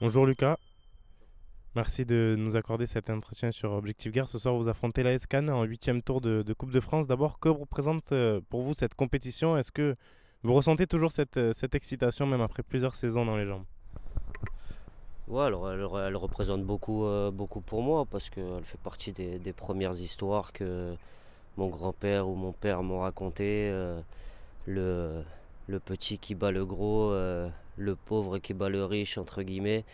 Bonjour Lucas, merci de nous accorder cet entretien sur Objectif Guerre. Ce soir, vous affrontez l'AS Cannes en huitième tour de Coupe de France. D'abord, que représente pour vous cette compétition? Est-ce que vous ressentez toujours cette excitation même après plusieurs saisons dans les jambes? Ouais, alors elle représente beaucoup, beaucoup pour moi parce qu'elle fait partie des premières histoires que mon grand-père ou mon père m'ont racontées. Le, le petit qui bat le gros, le pauvre qui bat le riche, entre guillemets.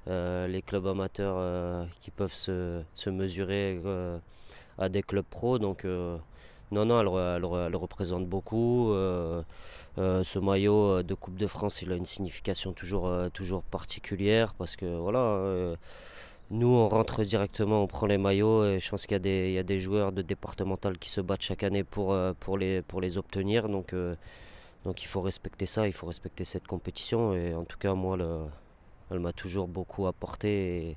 Les clubs amateurs qui peuvent se mesurer à des clubs pro. Donc, non, non, elle représente beaucoup. Ce maillot de Coupe de France, il a une signification toujours particulière parce que voilà, nous on rentre directement, on prend les maillots et je pense qu'il y a des joueurs de départemental qui se battent chaque année pour les obtenir. Donc il faut respecter ça, il faut respecter cette compétition et en tout cas moi elle m'a toujours beaucoup apporté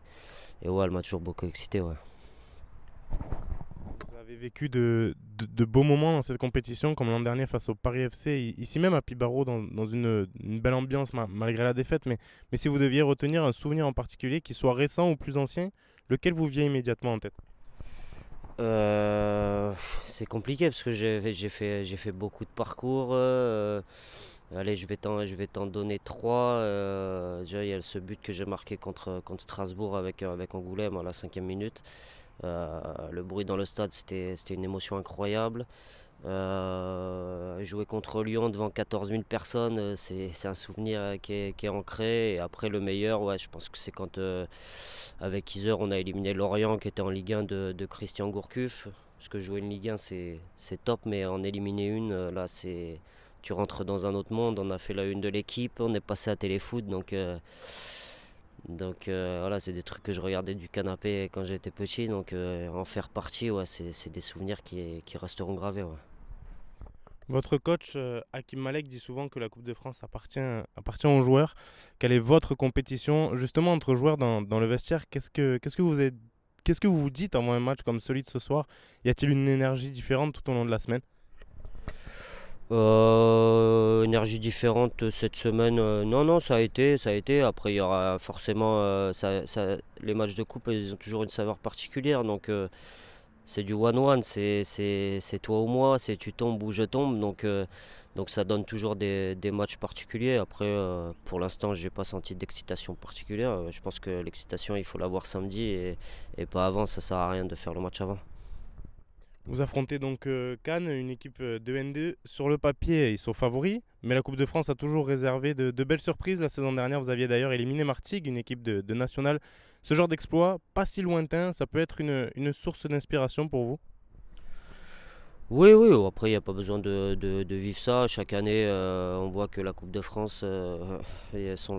et ouais, elle m'a toujours beaucoup excité. Ouais. Vous avez vécu de beaux moments dans cette compétition, comme l'an dernier face au Paris FC, ici même à Pibaro, dans une belle ambiance malgré la défaite. Mais si vous deviez retenir un souvenir en particulier, qu'il soit récent ou plus ancien, lequel vous vient immédiatement en tête? Euh, c'est compliqué parce que j'ai fait beaucoup de parcours. Allez, je vais t'en donner trois. Déjà, il y a ce but que j'ai marqué contre Strasbourg avec Angoulême à la 5e minute. Le bruit dans le stade, c'était une émotion incroyable. Jouer contre Lyon devant 14 000 personnes, c'est un souvenir qui est ancré. Et après, le meilleur, ouais, je pense que c'est quand, avec Iser, on a éliminé Lorient qui était en Ligue 1 de Christian Gourcuff. Parce que jouer une Ligue 1, c'est top, mais en éliminer une, là, tu rentres dans un autre monde. On a fait la une de l'équipe, on est passé à Téléfoot, voilà, c'est des trucs que je regardais du canapé quand j'étais petit, donc en faire partie, ouais, c'est des souvenirs qui resteront gravés. Ouais. Votre coach Hakim Malek dit souvent que la Coupe de France appartient aux joueurs. Quelle est votre compétition justement entre joueurs dans le vestiaire? Qu'est-ce que vous vous dites avant un match comme celui de ce soir? Y a-t-il une énergie différente tout au long de la semaine? Énergie différente cette semaine, non, non, ça a été. Après, il y aura forcément, les matchs de coupe, ils ont toujours une saveur particulière, donc c'est du one-one, c'est toi ou moi, c'est tu tombes ou je tombe, donc ça donne toujours des matchs particuliers. Après, pour l'instant, j'ai pas senti d'excitation particulière. Je pense que l'excitation, il faut l'avoir samedi et pas avant, ça sert à rien de faire le match avant. Vous affrontez donc Cannes, une équipe de N2. Sur le papier, ils sont favoris, mais la Coupe de France a toujours réservé de belles surprises. La saison dernière, vous aviez d'ailleurs éliminé Martigues, une équipe de nationale. Ce genre d'exploit, pas si lointain, ça peut être une source d'inspiration pour vous. Oui, oui, après, il n'y a pas besoin de vivre ça. Chaque année, on voit que la Coupe de France, il y a son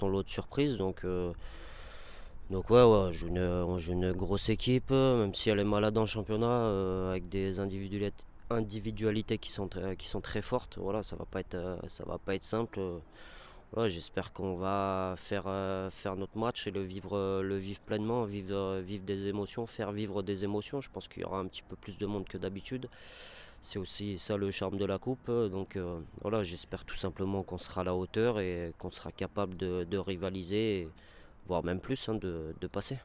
lot de surprises. Donc ouais, ouais, on joue une grosse équipe, même si elle est malade en championnat, avec des individualités qui sont très fortes. Voilà, ça va pas être simple. Ouais, j'espère qu'on va faire notre match et le vivre pleinement, vivre des émotions, faire vivre des émotions. Je pense qu'il y aura un petit peu plus de monde que d'habitude. C'est aussi ça le charme de la coupe. Voilà, j'espère tout simplement qu'on sera à la hauteur et qu'on sera capable de rivaliser, voire même plus, hein, de passer.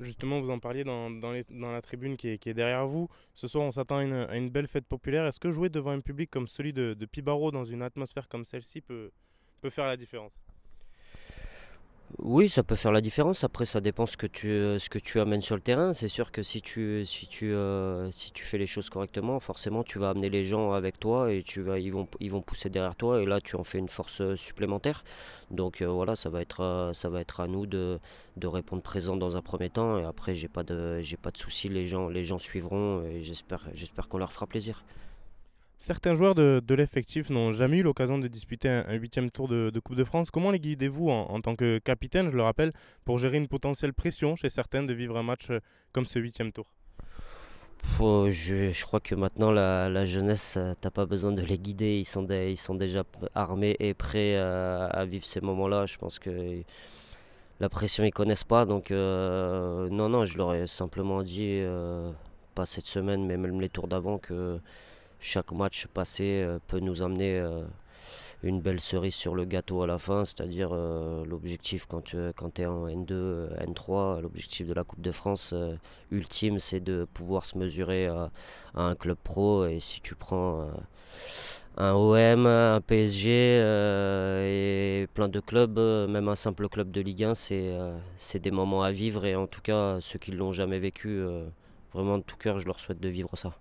Justement, vous en parliez dans la tribune qui est derrière vous. Ce soir, on s'attend à une belle fête populaire. Est-ce que jouer devant un public comme celui de Pibaro dans une atmosphère comme celle-ci peut faire la différence? Oui, ça peut faire la différence. Après, ça dépend ce que tu amènes sur le terrain. C'est sûr que si tu fais les choses correctement, forcément, tu vas amener les gens avec toi et ils vont pousser derrière toi. Et là, tu en fais une force supplémentaire. Donc voilà, ça va être à nous de répondre présent dans un premier temps. Et après, j'ai pas de souci. Les gens suivront et j'espère qu'on leur fera plaisir. Certains joueurs de l'effectif n'ont jamais eu l'occasion de disputer un huitième tour de Coupe de France. Comment les guidez-vous en tant que capitaine, je le rappelle, pour gérer une potentielle pression chez certains de vivre un match comme ce huitième tour? Je crois que maintenant la jeunesse, t'as pas besoin de les guider, ils sont déjà armés et prêts à vivre ces moments-là. Je pense que la pression ils connaissent pas, donc non non, je leur ai simplement dit, pas cette semaine, mais même les tours d'avant, que chaque match passé peut nous amener une belle cerise sur le gâteau à la fin, c'est-à-dire l'objectif quand tu es en N2, N3, l'objectif de la Coupe de France ultime, c'est de pouvoir se mesurer à un club pro. Et si tu prends un OM, un PSG et plein de clubs, même un simple club de Ligue 1, c'est des moments à vivre. Et en tout cas, ceux qui ne l'ont jamais vécu, vraiment de tout cœur, je leur souhaite de vivre ça.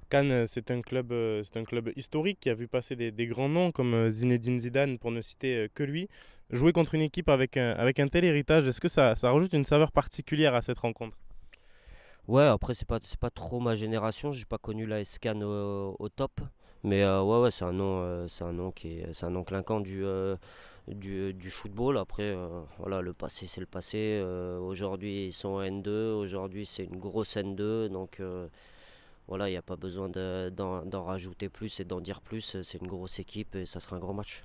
Cannes, c'est un club historique qui a vu passer des grands noms comme Zinedine Zidane, pour ne citer que lui. Jouer contre une équipe avec un tel héritage, est-ce que ça rajoute une saveur particulière à cette rencontre? Ouais, après, c'est pas trop ma génération, j'ai pas connu la Cannes au top. Mais ouais, ouais, c'est un nom clinquant du football. Après, voilà, le passé, c'est le passé. Aujourd'hui, ils sont en N2. Aujourd'hui, c'est une grosse N2. Donc, voilà, il n'y a pas besoin d'en rajouter plus et d'en dire plus. C'est une grosse équipe et ça sera un grand match.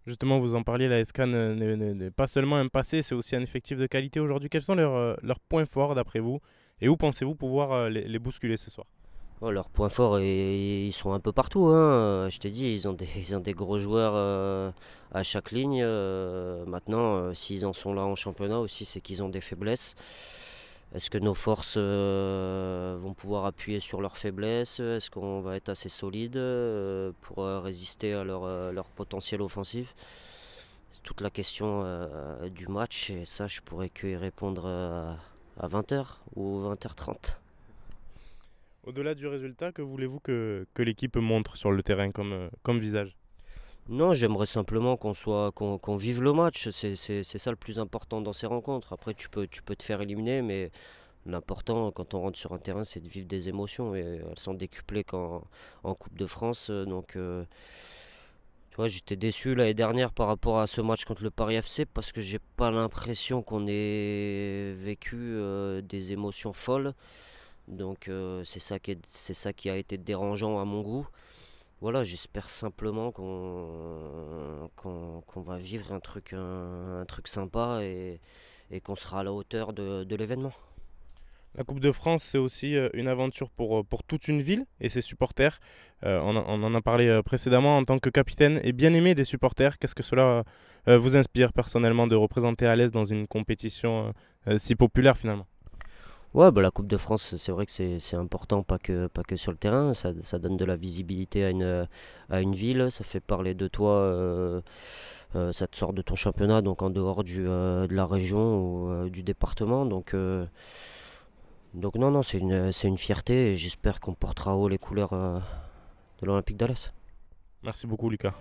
Justement, vous en parliez, la SCAN n'est pas seulement un passé, c'est aussi un effectif de qualité aujourd'hui. Quels sont leurs points forts d'après vous et où pensez-vous pouvoir les bousculer ce soir? Oh, leurs points forts, ils sont un peu partout, hein. Je t'ai dit, ils ont des gros joueurs à chaque ligne. Maintenant, s'ils en sont là en championnat aussi, c'est qu'ils ont des faiblesses. Est-ce que nos forces vont pouvoir appuyer sur leurs faiblesses? Est-ce qu'on va être assez solide pour résister à leur potentiel offensif? C'est toute la question du match et ça, je pourrais que y répondre à 20h ou 20h30. Au-delà du résultat, que voulez-vous que l'équipe montre sur le terrain comme visage? Non, j'aimerais simplement qu'on vive le match. C'est ça le plus important dans ces rencontres. Après, tu peux te faire éliminer, mais l'important quand on rentre sur un terrain, c'est de vivre des émotions. Et elles sont décuplées en Coupe de France. Donc, tu vois, j'étais déçu l'année dernière par rapport à ce match contre le Paris FC parce que j'ai pas l'impression qu'on ait vécu des émotions folles. Donc, c'est ça qui a été dérangeant à mon goût. Voilà, j'espère simplement qu'on va vivre un truc sympa et qu'on sera à la hauteur de l'événement. La Coupe de France, c'est aussi une aventure pour toute une ville et ses supporters. On en a parlé précédemment en tant que capitaine et bien aimé des supporters. Qu'est-ce que cela vous inspire personnellement de représenter à l'aise dans une compétition si populaire finalement? Ouais, bah, la Coupe de France, c'est vrai que c'est important, pas que sur le terrain. Ça donne de la visibilité à une ville, ça fait parler de toi, ça te sort de ton championnat, donc en dehors de la région ou du département. Donc non, non, c'est une fierté et j'espère qu'on portera haut les couleurs de l'Olympique d'Alès. Merci beaucoup Lucas.